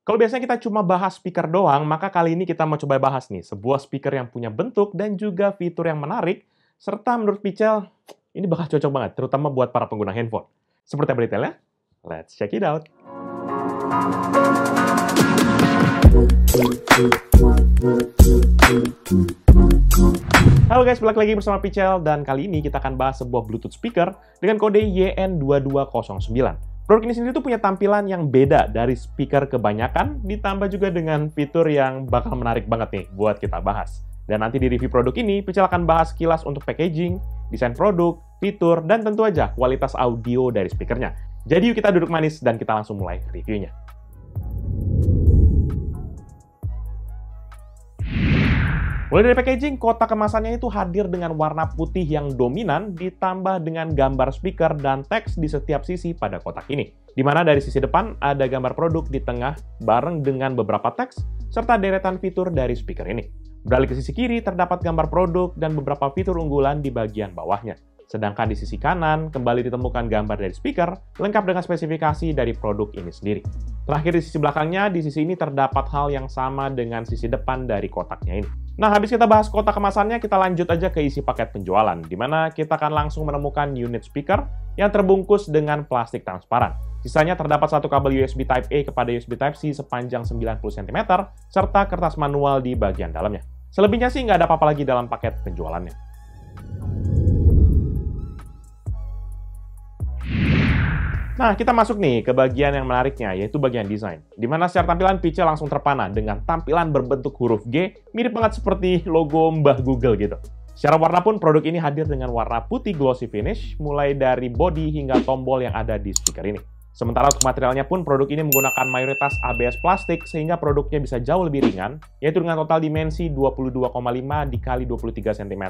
Kalau biasanya kita cuma bahas speaker doang, maka kali ini kita mau coba bahas nih, sebuah speaker yang punya bentuk dan juga fitur yang menarik, serta menurut Pichel, ini bakal cocok banget, terutama buat para pengguna handphone. Seperti apa detailnya? Let's check it out! Halo guys, balik lagi bersama Pichel, dan kali ini kita akan bahas sebuah Bluetooth speaker dengan kode YN2209. Produk ini sendiri tuh punya tampilan yang beda dari speaker kebanyakan, ditambah juga dengan fitur yang bakal menarik banget nih buat kita bahas. Dan nanti di review produk ini, Pichel akan bahas kilas untuk packaging, desain produk, fitur, dan tentu aja kualitas audio dari speakernya. Jadi yuk kita duduk manis dan kita langsung mulai reviewnya. Mulai dari packaging, kotak kemasannya itu hadir dengan warna putih yang dominan ditambah dengan gambar speaker dan teks di setiap sisi pada kotak ini. Di mana dari sisi depan ada gambar produk di tengah bareng dengan beberapa teks serta deretan fitur dari speaker ini. Beralih ke sisi kiri terdapat gambar produk dan beberapa fitur unggulan di bagian bawahnya. Sedangkan di sisi kanan kembali ditemukan gambar dari speaker lengkap dengan spesifikasi dari produk ini sendiri. Terakhir di sisi belakangnya, di sisi ini terdapat hal yang sama dengan sisi depan dari kotaknya ini. Nah, habis kita bahas kotak kemasannya, kita lanjut aja ke isi paket penjualan, di mana kita akan langsung menemukan unit speaker yang terbungkus dengan plastik transparan. Sisanya terdapat satu kabel USB Type-A kepada USB Type-C sepanjang 90 cm, serta kertas manual di bagian dalamnya. Selebihnya sih nggak ada apa-apa lagi dalam paket penjualannya. Nah, kita masuk nih ke bagian yang menariknya, yaitu bagian desain. Di mana secara tampilan Pichel langsung terpana dengan tampilan berbentuk huruf G, mirip banget seperti logo Mbah Google gitu. Secara warna pun produk ini hadir dengan warna putih glossy finish, mulai dari body hingga tombol yang ada di speaker ini. Sementara untuk materialnya pun produk ini menggunakan mayoritas ABS plastik, sehingga produknya bisa jauh lebih ringan, yaitu dengan total dimensi 22,5 x 23 cm,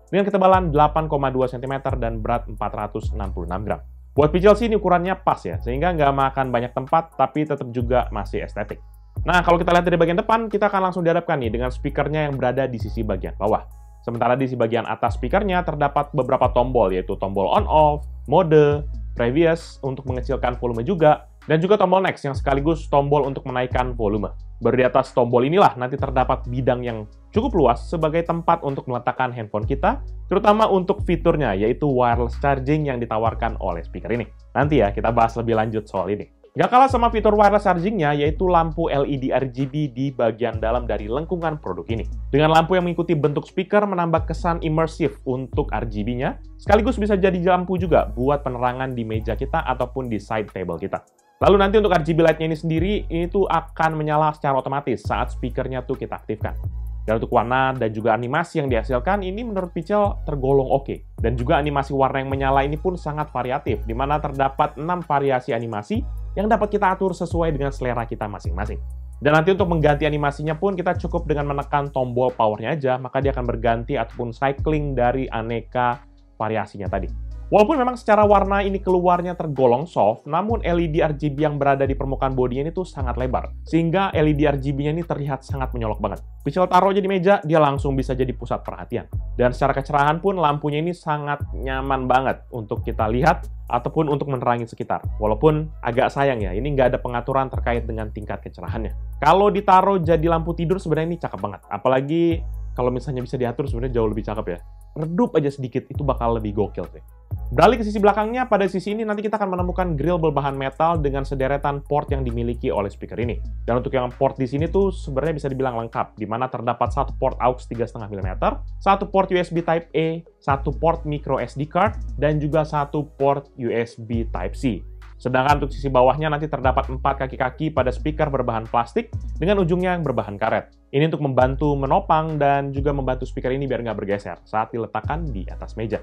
dengan ketebalan 8,2 cm dan berat 466 gram. Buat Pichel sih ini ukurannya pas ya, sehingga nggak makan banyak tempat, tapi tetap juga masih estetik. Nah, kalau kita lihat dari bagian depan, kita akan langsung dihadapkan nih dengan speakernya yang berada di sisi bagian bawah. Sementara di sisi bagian atas speakernya terdapat beberapa tombol, yaitu tombol on-off, mode, previous untuk mengecilkan volume juga, dan juga tombol next yang sekaligus tombol untuk menaikkan volume. Baru di atas tombol inilah nanti terdapat bidang yang cukup luas sebagai tempat untuk meletakkan handphone kita, terutama untuk fiturnya, yaitu wireless charging yang ditawarkan oleh speaker ini. Nanti ya, kita bahas lebih lanjut soal ini. Gak kalah sama fitur wireless chargingnya, yaitu lampu LED RGB di bagian dalam dari lengkungan produk ini. Dengan lampu yang mengikuti bentuk speaker menambah kesan imersif untuk RGB-nya, sekaligus bisa jadi lampu juga buat penerangan di meja kita ataupun di side table kita. Lalu nanti untuk RGB light-nya ini sendiri, ini tuh akan menyala secara otomatis saat speakernya tuh kita aktifkan. Dan untuk warna dan juga animasi yang dihasilkan, ini menurut Pichel tergolong oke. Dan juga animasi warna yang menyala ini pun sangat variatif, di mana terdapat 6 variasi animasi yang dapat kita atur sesuai dengan selera kita masing-masing. Dan nanti untuk mengganti animasinya pun kita cukup dengan menekan tombol power-nya aja, maka dia akan berganti ataupun cycling dari aneka variasinya tadi. Walaupun memang secara warna ini keluarnya tergolong soft, namun LED RGB yang berada di permukaan bodinya ini tuh sangat lebar. Sehingga LED RGB-nya ini terlihat sangat menyolok banget. Pichel taruh aja di meja, dia langsung bisa jadi pusat perhatian. Dan secara kecerahan pun lampunya ini sangat nyaman banget untuk kita lihat ataupun untuk menerangi sekitar. Walaupun agak sayang ya, ini nggak ada pengaturan terkait dengan tingkat kecerahannya. Kalau ditaruh jadi lampu tidur sebenarnya ini cakep banget. Apalagi kalau misalnya bisa diatur sebenarnya jauh lebih cakep ya. Redup aja sedikit, itu bakal lebih gokil sih. Beralih ke sisi belakangnya, pada sisi ini nanti kita akan menemukan grill berbahan metal dengan sederetan port yang dimiliki oleh speaker ini. Dan untuk yang port di sini tuh sebenarnya bisa dibilang lengkap, di mana terdapat satu port aux 3,5 mm, satu port USB Type-A, satu port micro SD card, dan juga satu port USB Type-C. Sedangkan untuk sisi bawahnya nanti terdapat 4 kaki-kaki pada speaker berbahan plastik dengan ujungnya yang berbahan karet. Ini untuk membantu menopang dan juga membantu speaker ini biar nggak bergeser saat diletakkan di atas meja.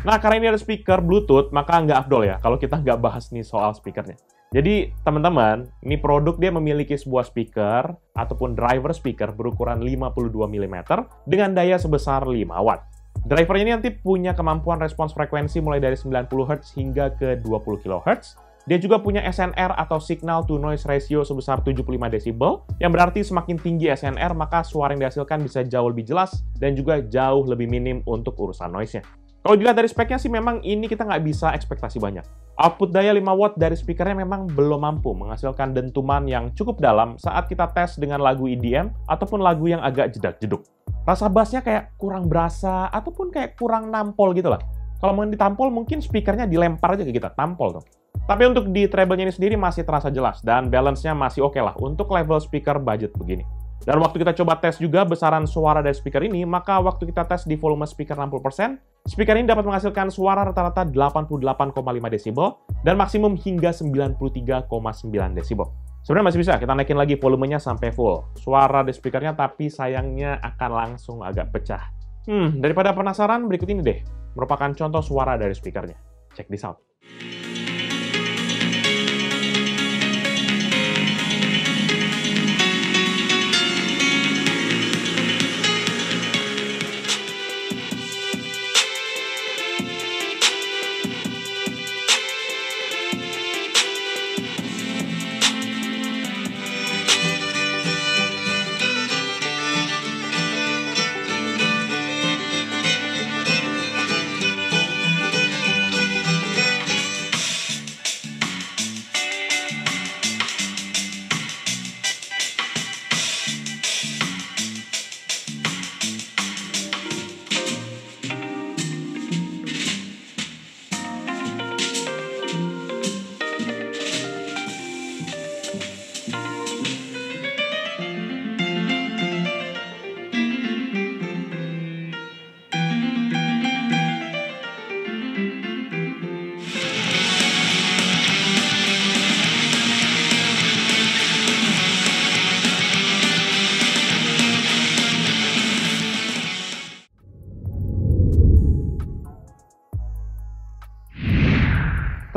Nah, karena ini ada speaker Bluetooth, maka nggak afdol ya kalau kita nggak bahas nih soal speakernya. Jadi, teman-teman, ini produk dia memiliki sebuah speaker ataupun driver speaker berukuran 52 mm dengan daya sebesar 5 watt. Driver ini nanti punya kemampuan respons frekuensi mulai dari 90 Hz hingga ke 20 kHz. Dia juga punya SNR atau signal to noise ratio sebesar 75 dB, yang berarti semakin tinggi SNR maka suara yang dihasilkan bisa jauh lebih jelas dan juga jauh lebih minim untuk urusan noise-nya. Kalau dilihat dari speknya sih memang ini kita nggak bisa ekspektasi banyak. Output daya 5 watt dari speakernya memang belum mampu menghasilkan dentuman yang cukup dalam saat kita tes dengan lagu EDM ataupun lagu yang agak jedak-jeduk. Rasa bassnya kayak kurang berasa ataupun kayak kurang nampol gitu lah. Kalau mau ditampol mungkin speakernya dilempar aja ke kita, tampol tuh. Tapi untuk di treble-nya ini sendiri masih terasa jelas dan balance-nya masih oke lah untuk level speaker budget begini. Dan waktu kita coba tes juga besaran suara dari speaker ini, maka waktu kita tes di volume speaker 60%, speaker ini dapat menghasilkan suara rata-rata 88,5 desibel dan maksimum hingga 93,9 desibel. Sebenarnya masih bisa kita naikin lagi volumenya sampai full suara di speakernya, tapi sayangnya akan langsung agak pecah. Daripada penasaran, berikut ini deh merupakan contoh suara dari speakernya. Check this out.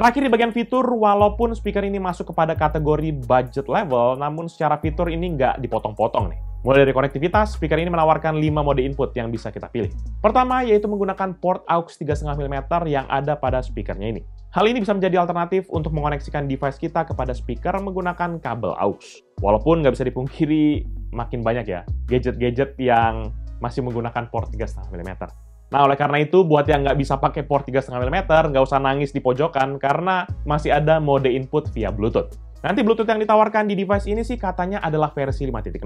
Terakhir di bagian fitur, walaupun speaker ini masuk kepada kategori budget level, namun secara fitur ini nggak dipotong-potong nih. Mulai dari konektivitas, speaker ini menawarkan 5 mode input yang bisa kita pilih. Pertama, yaitu menggunakan port aux 3,5 mm yang ada pada speakernya ini. Hal ini bisa menjadi alternatif untuk mengoneksikan device kita kepada speaker menggunakan kabel aux. Walaupun nggak bisa dipungkiri, makin banyak ya gadget-gadget yang masih menggunakan port 3,5 mm. Nah, oleh karena itu, buat yang nggak bisa pakai port 3,5 mm, nggak usah nangis di pojokan, karena masih ada mode input via Bluetooth. Nanti Bluetooth yang ditawarkan di device ini sih katanya adalah versi 5.0.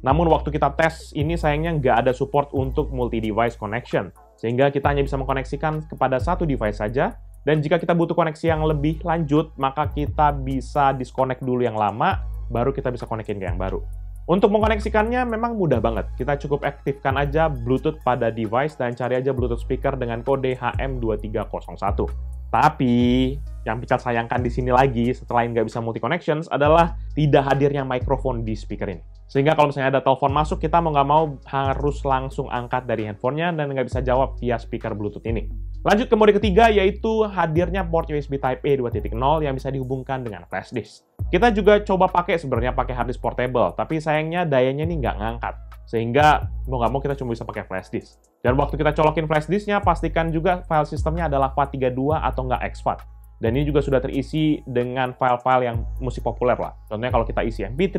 Namun waktu kita tes, ini sayangnya nggak ada support untuk multi-device connection, sehingga kita hanya bisa mengkoneksikan kepada satu device saja, dan jika kita butuh koneksi yang lebih lanjut, maka kita bisa disconnect dulu yang lama, baru kita bisa konekin ke yang baru. Untuk mengkoneksikannya memang mudah banget. Kita cukup aktifkan aja Bluetooth pada device dan cari aja Bluetooth speaker dengan kode HM2301. Tapi, yang bisa sayangkan di sini lagi, setelah nggak bisa multi connections, adalah tidak hadirnya mikrofon di speaker ini. Sehingga kalau misalnya ada telepon masuk, kita mau nggak mau harus langsung angkat dari handphonenya dan nggak bisa jawab via speaker Bluetooth ini. Lanjut ke mode ketiga, yaitu hadirnya port USB Type-A 2.0 yang bisa dihubungkan dengan flash disk. Kita juga coba pakai sebenarnya pakai hard disk portable, tapi sayangnya dayanya ini nggak ngangkat. Sehingga mau nggak mau kita cuma bisa pakai flash disk. Dan waktu kita colokin flash disknya, pastikan juga file sistemnya adalah FAT32 atau nggak exFAT. Dan ini juga sudah terisi dengan file-file yang musik populer lah. Contohnya kalau kita isi MP3,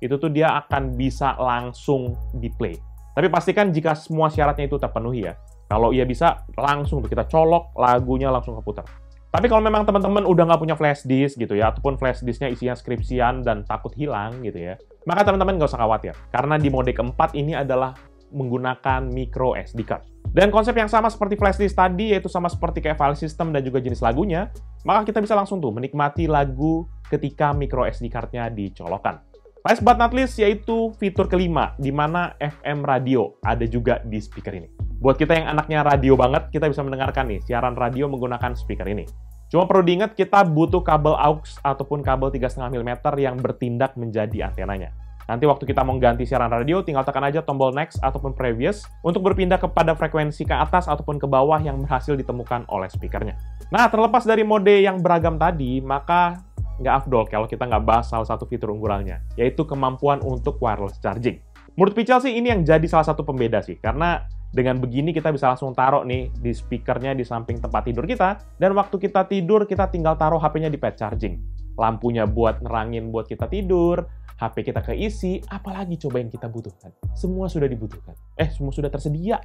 itu tuh dia akan bisa langsung di-play. Tapi pastikan jika semua syaratnya itu terpenuhi ya. Kalau ia bisa, langsung tuh kita colok, lagunya langsung keputar. Tapi kalau memang teman-teman udah nggak punya flash disk gitu ya, ataupun flash disknya isinya skripsian dan takut hilang gitu ya, maka teman-teman nggak usah khawatir. Karena di mode keempat ini adalah menggunakan micro SD card. Dan konsep yang sama seperti flash disk tadi, yaitu sama seperti kayak file system dan juga jenis lagunya, maka kita bisa langsung tuh menikmati lagu ketika micro SD card-nya dicolokkan. Last but not least, yaitu fitur kelima, di mana FM radio ada juga di speaker ini. Buat kita yang anaknya radio banget, kita bisa mendengarkan nih siaran radio menggunakan speaker ini. Cuma perlu diingat, kita butuh kabel aux ataupun kabel 3,5 mm yang bertindak menjadi antenanya. Nanti waktu kita mau ganti siaran radio, tinggal tekan aja tombol next ataupun previous untuk berpindah kepada frekuensi ke atas ataupun ke bawah yang berhasil ditemukan oleh speakernya. Nah, terlepas dari mode yang beragam tadi, maka nggak afdol kalau kita nggak bahas salah satu fitur unggulannya, yaitu kemampuan untuk wireless charging. Menurut Pichel sih ini yang jadi salah satu pembeda sih, karena dengan begini kita bisa langsung taruh nih di speakernya di samping tempat tidur kita, dan waktu kita tidur kita tinggal taruh HP-nya di pad charging. Lampunya buat nerangin buat kita tidur, HP kita keisi, apalagi coba yang kita butuhkan. Semua sudah dibutuhkan. Semua sudah tersedia.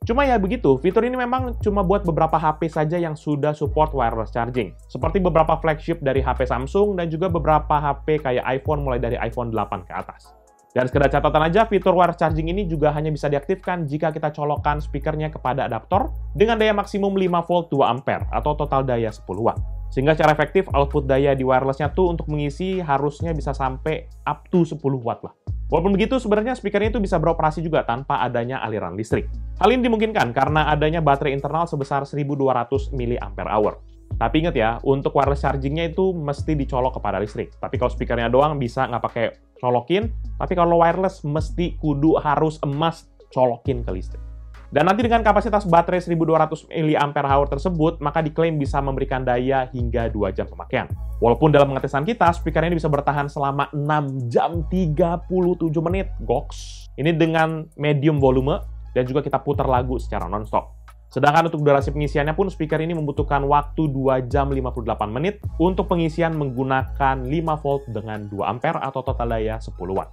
Cuma ya begitu, fitur ini memang cuma buat beberapa HP saja yang sudah support wireless charging. Seperti beberapa flagship dari HP Samsung dan juga beberapa HP kayak iPhone mulai dari iPhone 8 ke atas. Dan sekedar catatan aja, fitur wireless charging ini juga hanya bisa diaktifkan jika kita colokkan speakernya kepada adaptor dengan daya maksimum 5 volt 2 ampere atau total daya 10 watt. Sehingga secara efektif output daya di wirelessnya tuh untuk mengisi harusnya bisa sampai up to 10 watt lah. Walaupun begitu, sebenarnya speakernya itu bisa beroperasi juga tanpa adanya aliran listrik. Hal ini dimungkinkan karena adanya baterai internal sebesar 1200 mAh. Tapi ingat ya, untuk wireless chargingnya itu mesti dicolok kepada listrik. Tapi kalau speakernya doang bisa nggak pakai colokin, tapi kalau wireless mesti kudu harus emas colokin ke listrik. Dan nanti dengan kapasitas baterai 1200 mAh tersebut, maka diklaim bisa memberikan daya hingga 2 jam pemakaian. Walaupun dalam pengetesan kita, speaker ini bisa bertahan selama 6 jam 37 menit, goks. Ini dengan medium volume, dan juga kita putar lagu secara non-stop. Sedangkan untuk durasi pengisiannya pun, speaker ini membutuhkan waktu 2 jam 58 menit untuk pengisian menggunakan 5 volt dengan 2 ampere atau total daya 10 watt.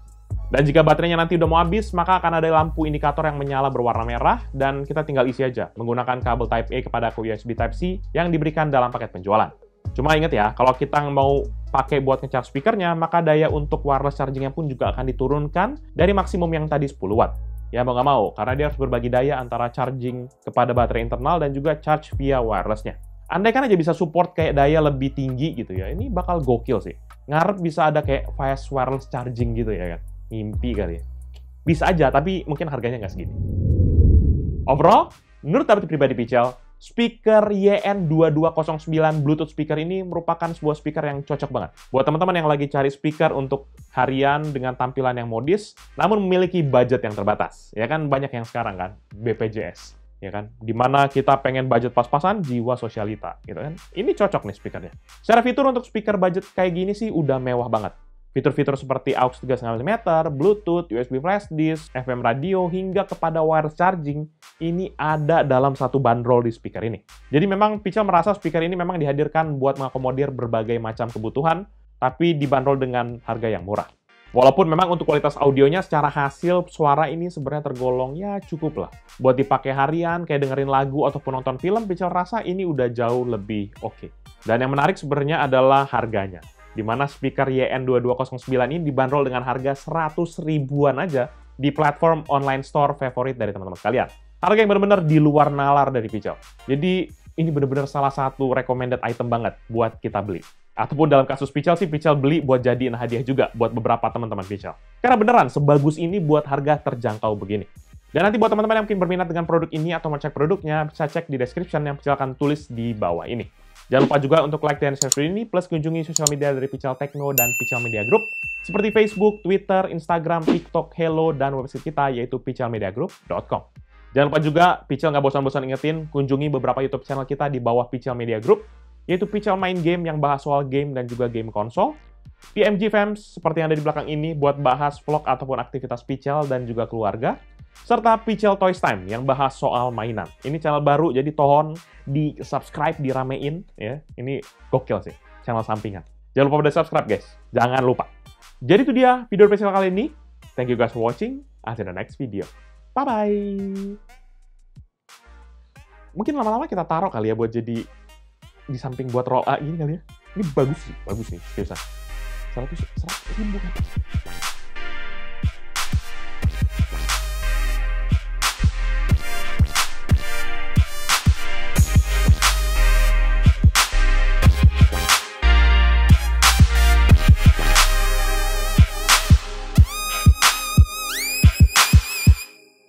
Dan jika baterainya nanti udah mau habis, maka akan ada lampu indikator yang menyala berwarna merah, dan kita tinggal isi aja menggunakan kabel Type-A kepada ke USB Type-C yang diberikan dalam paket penjualan. Cuma ingat ya, kalau kita mau pakai buat nge-charge speakernya, maka daya untuk wireless chargingnya pun juga akan diturunkan dari maksimum yang tadi 10 watt. Ya mau nggak mau, karena dia harus berbagi daya antara charging kepada baterai internal dan juga charge via wirelessnya. Andai kan aja bisa support kayak daya lebih tinggi gitu ya, ini bakal gokil sih. Ngarep bisa ada kayak fast wireless charging gitu ya kan. Mimpi kali ya. Bisa aja, tapi mungkin harganya nggak segini. Overall, menurut update pribadi Pichel, speaker YN2209 Bluetooth speaker ini merupakan sebuah speaker yang cocok banget. Buat teman-teman yang lagi cari speaker untuk harian dengan tampilan yang modis, namun memiliki budget yang terbatas. Ya kan, banyak yang sekarang kan, BPJS. Ya kan, dimana kita pengen budget pas-pasan, jiwa sosialita, gitu kan. Ini cocok nih speakernya. Secara fitur untuk speaker budget kayak gini sih udah mewah banget. Fitur-fitur seperti AUX 3,5 mm, Bluetooth, USB flash disk, FM radio, hingga kepada wireless charging, ini ada dalam satu bandrol di speaker ini. Jadi memang Pichel merasa speaker ini memang dihadirkan buat mengakomodir berbagai macam kebutuhan, tapi dibanderol dengan harga yang murah. Walaupun memang untuk kualitas audionya secara hasil suara ini sebenarnya tergolong ya cukup lah. Buat dipakai harian, kayak dengerin lagu ataupun nonton film, Pichel rasa ini udah jauh lebih oke. Dan yang menarik sebenarnya adalah harganya. Di mana speaker YN2209 ini dibanderol dengan harga 100 ribuan aja di platform online store favorit dari teman-teman sekalian. Harga yang benar-benar di luar nalar dari Pichel. Jadi ini benar-benar salah satu recommended item banget buat kita beli. Ataupun dalam kasus Pichel sih, Pichel beli buat jadiin hadiah juga buat beberapa teman-teman Pichel. Karena beneran sebagus ini buat harga terjangkau begini. Dan nanti buat teman-teman yang mungkin berminat dengan produk ini atau mau cek produknya, bisa cek di description yang Pichel akan tulis di bawah ini. Jangan lupa juga untuk like dan share video ini, plus kunjungi sosial media dari Pichel Techno dan Pichel Media Group, seperti Facebook, Twitter, Instagram, TikTok, Hello, dan website kita yaitu pichelmediagroup.com. Jangan lupa juga, Pichel nggak bosan-bosan ingetin, kunjungi beberapa YouTube channel kita di bawah Pichel Media Group, yaitu Pichel Main Game yang bahas soal game dan juga game konsol, PMG Fams seperti yang ada di belakang ini buat bahas vlog ataupun aktivitas Pichel dan juga keluarga, serta Pichel Toys Time yang bahas soal mainan. Ini channel baru, jadi tohon di-subscribe, diramein ya. Ini gokil sih, channel sampingan. Jangan lupa udah subscribe guys, jangan lupa. Jadi itu dia video Pichel kali ini. Thank you guys for watching. Until the next video. Bye-bye. Mungkin lama-lama kita taruh kali ya buat jadi di samping buat roll A gini kali ya. Ini bagus sih, seriusan. 100 ribu kan.